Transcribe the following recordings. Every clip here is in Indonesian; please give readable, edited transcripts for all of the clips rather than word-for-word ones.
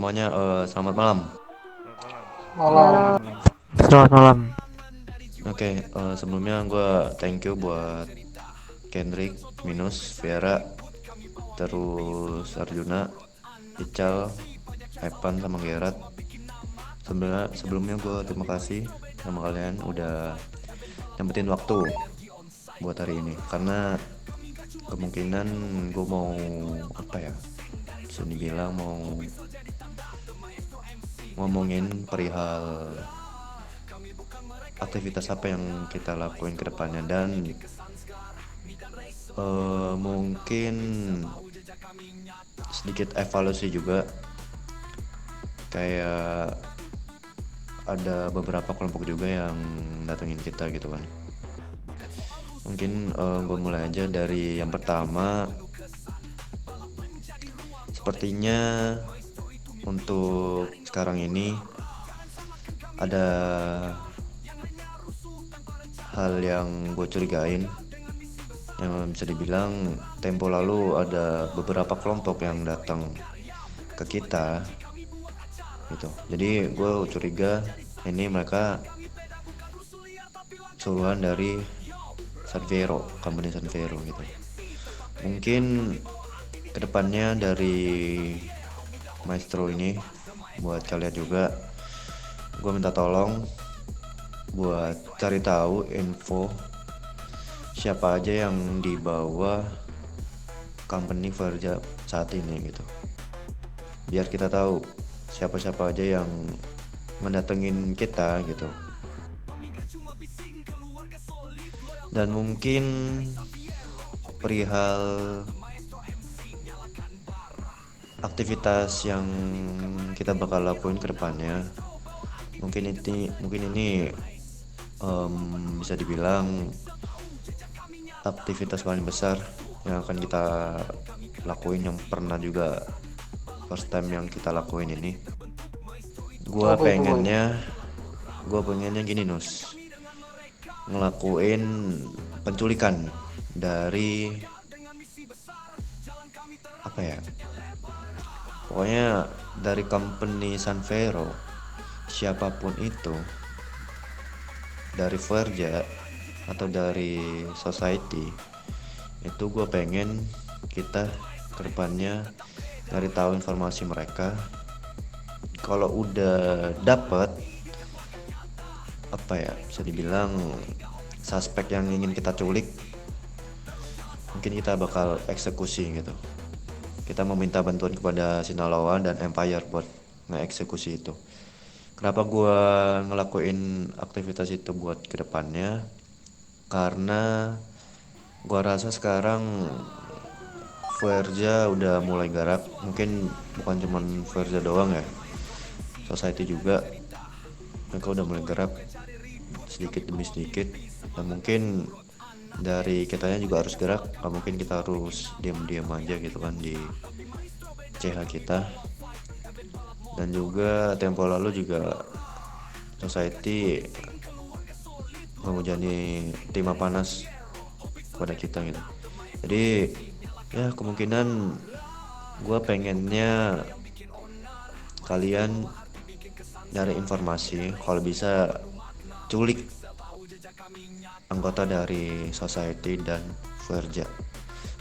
semuanya, selamat malam. Selamat malam. Malam. Selamat malam. Oke, sebelumnya gue thank you buat Kendrick, Minus, Vera, terus Arjuna, Ical, Evan sama Gerard. Sebelumnya gue terima kasih sama kalian udah nyempetin waktu buat hari ini, karena kemungkinan gue mau apa ya, bisa dibilang mau ngomongin perihal aktivitas apa yang kita lakuin ke depannya, dan mungkin sedikit evaluasi juga, kayak ada beberapa kelompok juga yang datengin kita gitu kan. Mungkin gue mulai aja dari yang pertama. Sepertinya untuk sekarang ini ada hal yang gue curigain, yang bisa dibilang tempo lalu ada beberapa kelompok yang datang ke kita gitu. Jadi gue curiga ini mereka suruhan dari Sanvero, company Sanvero gitu. Mungkin kedepannya dari Maestro ini, buat kalian juga gue minta tolong buat cari tahu info siapa aja yang dibawa company Verja saat ini gitu, biar kita tahu siapa-siapa aja yang mendatengin kita gitu. Dan mungkin perihal aktivitas yang kita bakal lakuin ke depannya, mungkin ini bisa dibilang aktivitas paling besar yang akan kita lakuin, yang pernah juga first time yang kita lakuin ini. Gua Apa itu, Boy? pengennya gini, Nus, ngelakuin penculikan dari apa ya, pokoknya dari company Sanvero, siapapun itu, dari Verja atau dari society, itu gue pengen kita kedepannya cari tahu informasi mereka. Kalau udah dapet apa ya, bisa dibilang suspek yang ingin kita culik, mungkin kita bakal eksekusi gitu. Kita meminta bantuan kepada Sinaloa dan Empire buat ngeeksekusi itu. Kenapa gue ngelakuin aktivitas itu buat kedepannya? Karena gue rasa sekarang Verja udah mulai garap. Mungkin bukan cuman Verja doang ya, society juga mereka udah mulai garap sedikit demi sedikit. Dan mungkin dari kitanya juga harus gerak. Gak mungkin kita harus diam-diam aja gitu kan di CH kita. Dan juga tempo lalu juga society menghujani timah panas pada kita gitu. Jadi ya kemungkinan gue pengennya kalian nyari informasi, kalau bisa culik anggota dari society dan Verja.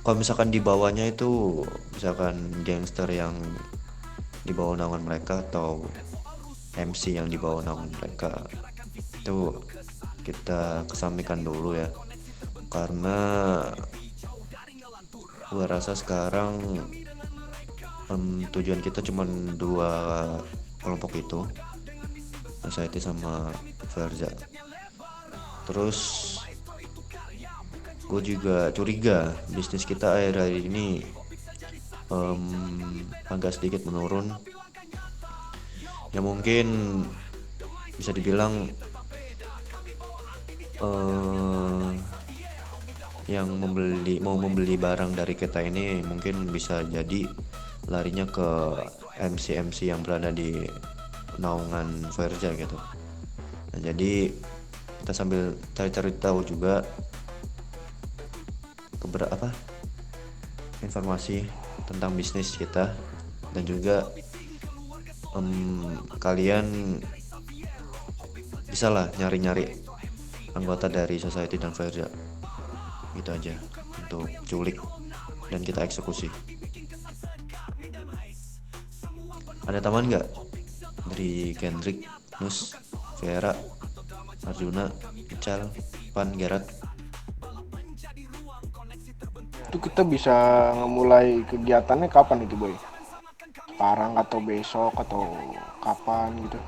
Kalau misalkan di bawahnya itu misalkan gangster yang di bawah naungan mereka, atau MC yang di bawah naungan mereka, itu kita kesampingkan dulu ya, karena gua rasa sekarang tujuan kita cuma dua kelompok itu, society sama Verja. Terus gue juga curiga bisnis kita akhir-akhir ini agak sedikit menurun. Ya mungkin bisa dibilang yang mau membeli barang dari kita ini mungkin bisa jadi larinya ke MC-MC yang berada di naungan Verja gitu. Nah, jadi kita sambil cari-cari tahu juga informasi tentang bisnis kita, dan juga kalian bisa lah nyari-nyari anggota dari Society dan Verja, gitu aja untuk culik dan kita eksekusi. Ada taman nggak dari Kendrick, Nus, Vera, Arjuna, Ical, Pan, Gerard? Itu kita bisa memulai kegiatannya kapan itu boy? Sekarang atau besok atau kapan gitu?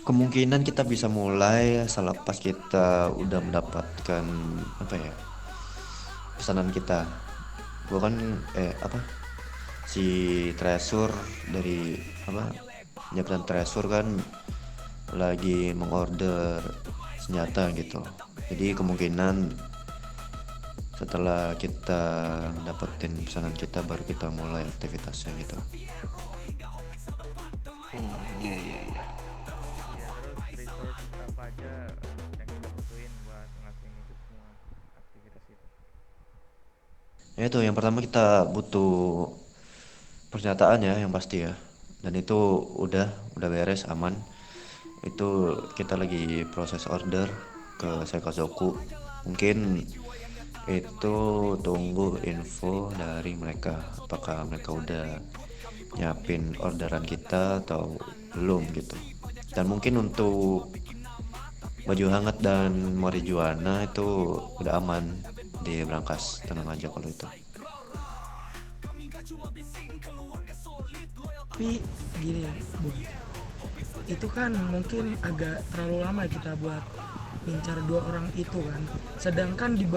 Kemungkinan kita bisa mulai selepas kita udah mendapatkan apa ya, pesanan kita. Gua kan si Treasure dari apa, penyiapan Treasure kan lagi mengorder senjata gitu. Jadi kemungkinan setelah kita dapetin pesanan kita baru kita mulai aktivitasnya gitu. Iya iya iya. Ya terus resource apa aja yang kita butuhin buat ngelakuin itu semua aktivitas itu? Ya itu yang pertama kita butuh pernyataan ya yang pasti ya. Dan itu udah beres aman. Itu kita lagi proses order ke Seikazoku. Mungkin itu tunggu info dari mereka apakah mereka udah nyiapin orderan kita atau belum gitu. Dan mungkin untuk baju hangat dan marijuana itu udah aman di Brankas, tenang aja kalau itu. Tapi gini Bu, itu kan mungkin agak terlalu lama kita buat ngincar dua orang itu kan, sedangkan di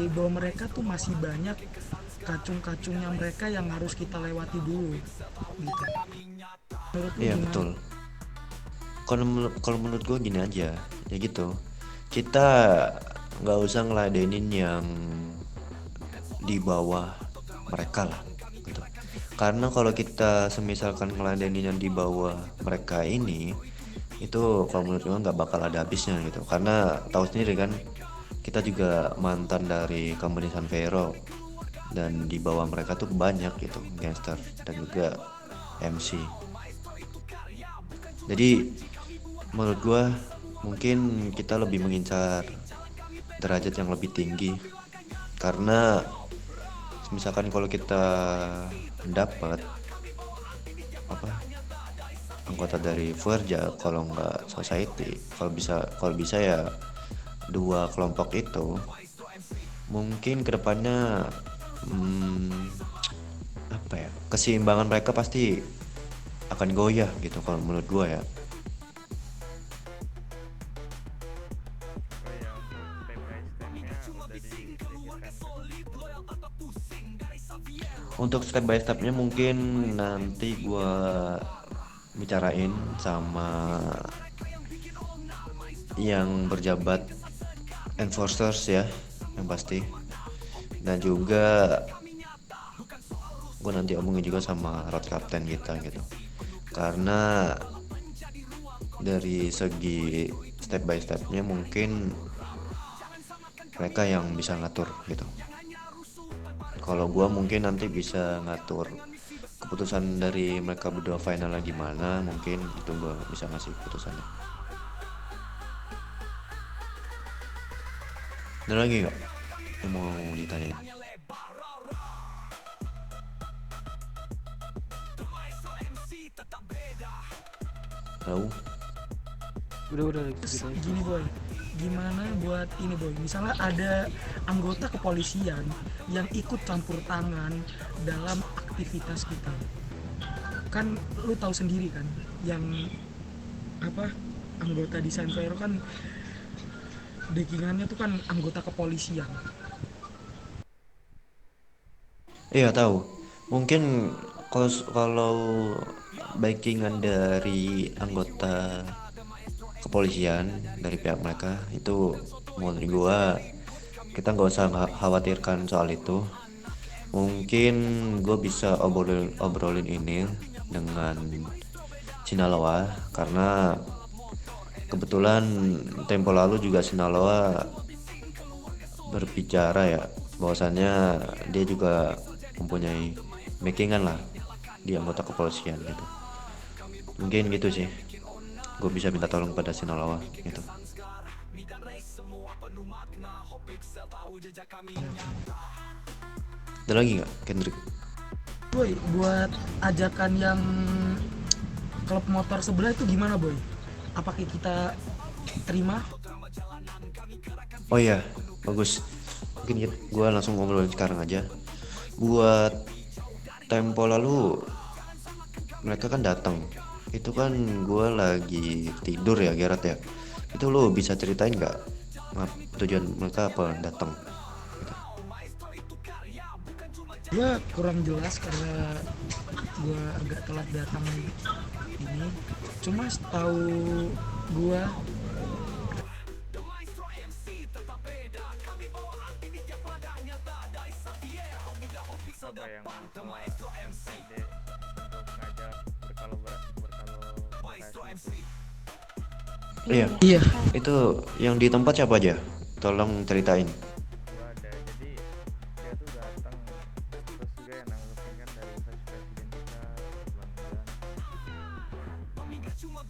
bawah mereka tuh masih banyak kacung-kacungnya mereka yang harus kita lewati dulu gitu. Menurut lu Iya gimana? betul. Kalau menurut gue gini aja, ya gitu. Kita nggak usah ngeladenin yang di bawah mereka lah, gitu. Karena kalau kita semisalkan ngeladenin yang di bawah mereka ini, itu kalau menurut gue nggak bakal ada habisnya gitu. Karena tahu sendiri kan, kita juga mantan dari company San Vero dan di bawah mereka tuh banyak gitu gangster dan juga MC. Jadi menurut gua mungkin kita lebih mengincar derajat yang lebih tinggi, karena misalkan kalau kita dapat apa, anggota dari Verja, kalau nggak Society, kalau bisa ya dua kelompok itu, mungkin kedepannya apa ya, keseimbangan mereka pasti akan goyah gitu kalau menurut gua ya. Oh ya, untuk step by stepnya udah dipikirkan kan? Untuk step by stepnya mungkin nanti gua bicarain sama yang berjabat enforcers ya, yang pasti. Dan juga gue nanti omongin juga sama road captain kita gitu, karena dari segi step by stepnya mungkin mereka yang bisa ngatur gitu. Kalau gue mungkin nanti bisa ngatur keputusan dari mereka berdua finalnya gimana, mungkin itu gue bisa ngasih keputusannya. Ada lagi nggak yang mau ditanyain? Tahu? Udah Terus gitu aja. gini Boy, gimana buat ini Boy, misalnya ada anggota kepolisian yang ikut campur tangan dalam aktivitas kita, kan lu tahu sendiri kan, yang apa, anggota di San Vero kan backingannya tuh kan anggota kepolisian. Iya tahu. Mungkin kalau backingan dari anggota kepolisian dari pihak mereka itu, menurut gua kita nggak usah khawatirkan soal itu. Mungkin gue bisa obrolin ini dengan Sinaloa, karena kebetulan tempo lalu juga Sinaloa berbicara ya, bahwasannya dia juga mempunyai backingan lah di anggota kepolisian gitu. Mungkin gitu sih, gue bisa minta tolong pada Sinaloa gitu. Ada lagi nggak, Kendrick? Boy, buat ajakan yang klub motor sebelah itu gimana boy? Apakah kita terima? Oh iya, bagus. Mungkin gue langsung ngobrolin sekarang aja. Buat tempo lalu mereka kan datang. Itu kan gue lagi tidur ya, Gerard ya. Itu lo bisa ceritain nggak tujuan mereka apa datang? Gue kurang jelas karena gue agak telat datang ini. Cuma setahu gue apa yang membawa MPD untuk ngajak berkolaborasi itu? Iya, itu yang di tempat siapa aja? Tolong ceritain. Gua ada, jadi dia tuh datang terus juga yang nanggepin kan dari vice president kita Bang Jan.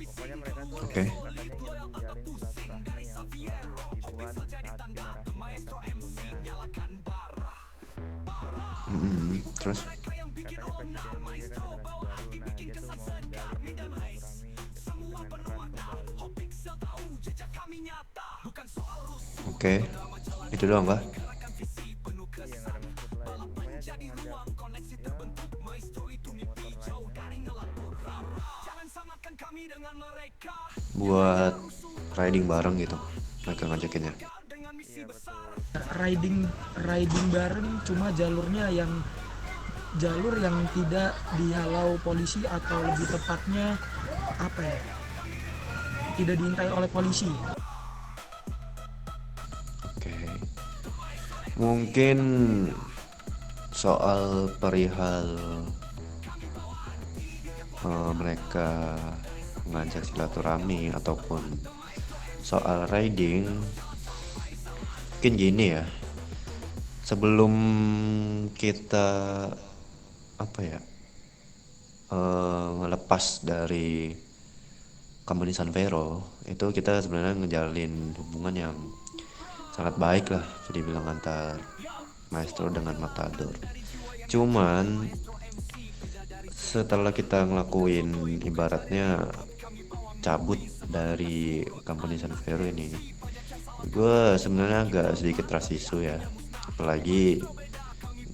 Pokoknya mereka tuh Oke. katanya ingin menjalin silaturahmi yang dibuat saat generasi mereka sebelumnya. Terus? Katanya presiden dia kan generasi baru, nah dia tuh mau menjalin silaturahmi dengan erat kembali. Oke, itu doang kah? Iya, nggak ada maksud lain, pokoknya dia ngajak ya motor lainnya. Buat riding bareng gitu, mereka ngajakinnya. Iya betul. riding bareng, cuma jalur yang tidak dihalau polisi, atau lebih tepatnya apa ya, tidak diintai oleh polisi. Oke, mungkin soal perihal mereka mengajak silaturahmi ataupun soal riding, mungkin gini ya, sebelum kita apa ya ngelepas dari company Sanvero, itu kita sebenarnya ngejalin hubungan yang sangat baik lah, bisa dibilang, antar Maestro dengan Matador. Cuman setelah kita ngelakuin ibaratnya cabut dari company Sanvero ini, gue sebenarnya agak sedikit trust issue ya, apalagi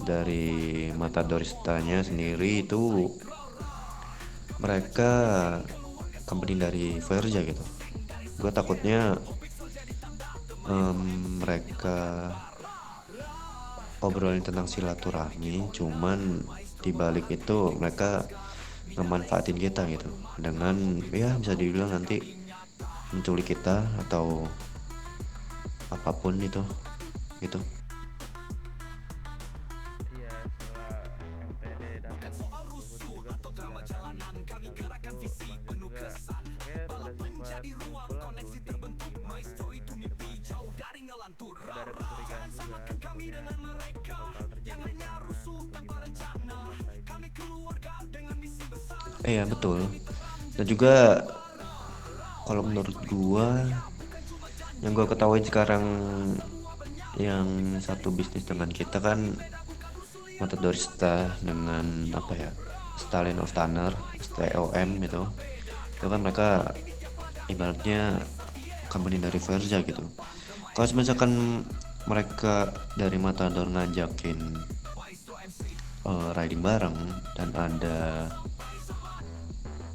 dari Matadoristanya sendiri itu mereka company dari Verja gitu. Gue takutnya mereka obrolin tentang silaturahmi, cuman dibalik itu mereka ngemanfaatin kita gitu, dengan ya bisa dibilang nanti menculik kita atau apapun itu gitu. Iya, setelah MPD datang Luhut juga membicarakan hal itu, Bang Jan juga kayak sudah sempat pulang tuh tim gimana ke depannya. Ada kecurigaan juga takutnya bakal terjadi serangan atau gimana lagi. Iya betul. Dan juga kalau menurut gua, yang gua ketahui sekarang, yang satu bisnis dengan kita kan Matadorista dengan apa ya, Stallion of Tanner, STOM itu kan mereka ibaratnya company dari Verja gitu. Kalau misalkan mereka dari Matador ngajakin riding bareng, dan ada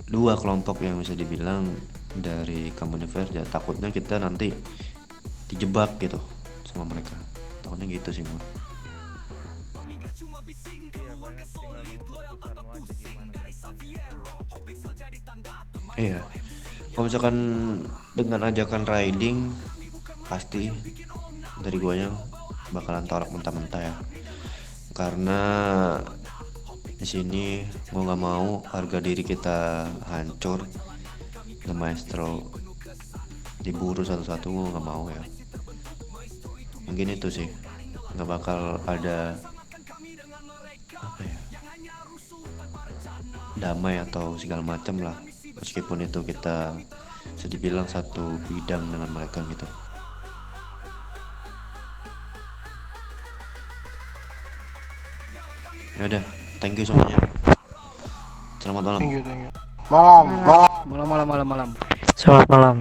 dua kelompok yang bisa dibilang dari company Verja, takutnya kita nanti dijebak gitu sama mereka. Takutnya gitu sih, Mon. Iya, banyak tinggal nunggu Soekarno aja gimana kan. Iya, kalau misalkan dengan ajakan riding, pasti dari guanya bakalan tolak mentah-mentah ya, karena di sini gua nggak mau harga diri kita hancur, The Maestro diburu satu-satu, gua nggak mau ya. Mungkin itu sih, nggak bakal ada apa ya, damai atau segala macam lah meskipun itu kita bisa dibilang satu bidang dengan mereka gitu. Ya udah, thank you semuanya. Selamat malam. Thank you. Malam. Malam. Selamat malam.